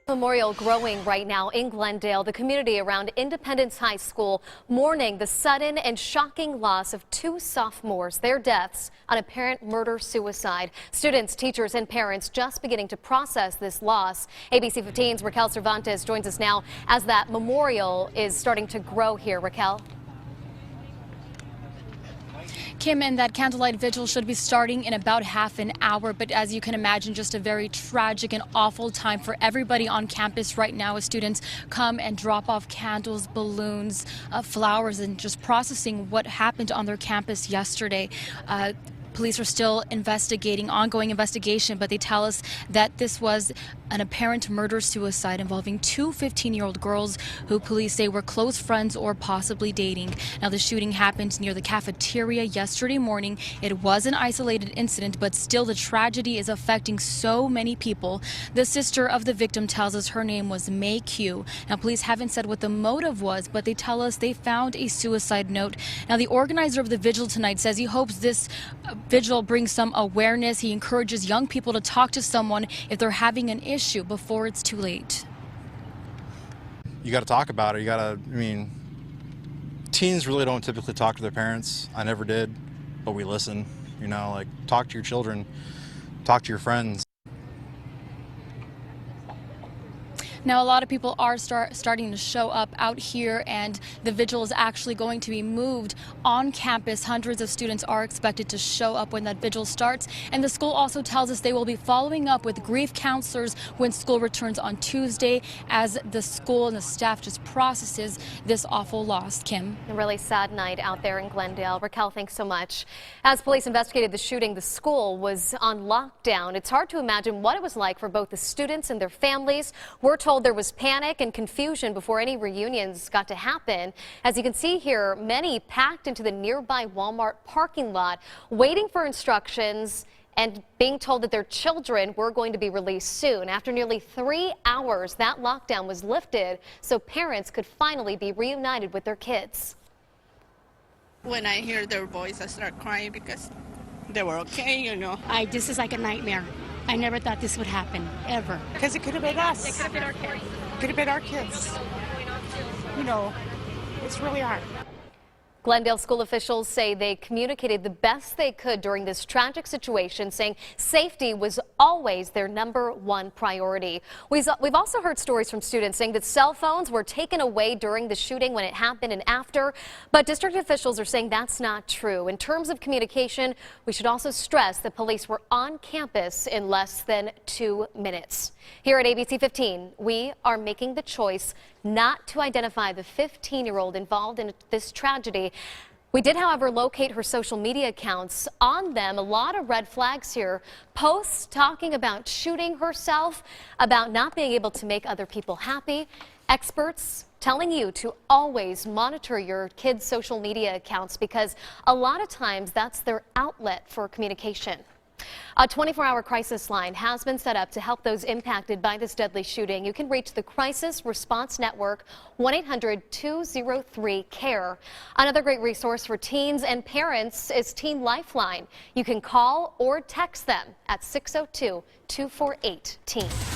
Memorial growing right now in Glendale, the community around Independence High School mourning the sudden and shocking loss of two sophomores, their deaths on apparent murder-suicide. Students, teachers, and parents just beginning to process this loss. ABC 15's Raquel Cervantes joins us now as that memorial is starting to grow here. Raquel. Kim, and that candlelight vigil should be starting in about half an hour. But as you can imagine, just a very tragic and awful time for everybody on campus right now as students come and drop off candles, balloons, flowers, and just processing what happened on their campus yesterday. Police are still investigating, ongoing investigation, but they tell us that this was an apparent murder-suicide involving two 15-year-old girls who police say were close friends or possibly dating. Now, the shooting happened near the cafeteria yesterday morning. It was an isolated incident, but still the tragedy is affecting so many people. The sister of the victim tells us her name was May Q. Now, police haven't said what the motive was, but they tell us they found a suicide note. Now, the organizer of the vigil tonight says he hopes this vigil brings some awareness. He encourages young people to talk to someone if they're having an issue before it's too late. You got to talk about it. Teens really don't typically talk to their parents. I never did, but we listen. Like, talk to your children, talk to your friends. Now, a lot of people are starting to show up out here, and the vigil is actually going to be moved on campus. Hundreds of students are expected to show up when that vigil starts. And the school also tells us they will be following up with grief counselors when school returns on Tuesday as the school and the staff just processes this awful loss. Kim. A really sad night out there in Glendale. Raquel, thanks so much. As police investigated the shooting, the school was on lockdown. It's hard to imagine what it was like for both the students and their families. We're told there was panic and confusion before any reunions got to happen. As you can see here, many packed into the nearby Walmart parking lot, waiting for instructions and being told that their children were going to be released soon. After nearly 3 hours, that lockdown was lifted so parents could finally be reunited with their kids. When I hear their voice, I start crying because they were okay, This is like a nightmare. I never thought this would happen, ever. Because it could have been us. It could have been our kids. Could have been our kids. It's really hard. Glendale school officials say they communicated the best they could during this tragic situation, saying safety was always their #1 priority. We've also heard stories from students saying that cell phones were taken away during the shooting when it happened and after, but district officials are saying that's not true. In terms of communication, we should also stress that police were on campus in less than 2 minutes. Here at ABC 15, we are making the choice not to identify the 15-year-old involved in this tragedy. We did, however, locate her social media accounts. On them, a lot of red flags here. Posts talking about shooting herself, about not being able to make other people happy. Experts telling you to always monitor your kids' social media accounts because a lot of times that's their outlet for communication. A 24-hour crisis line has been set up to help those impacted by this deadly shooting. You can reach the Crisis Response Network, 1-800-203-CARE. Another great resource for teens and parents is Teen Lifeline. You can call or text them at 602-248-TEEN.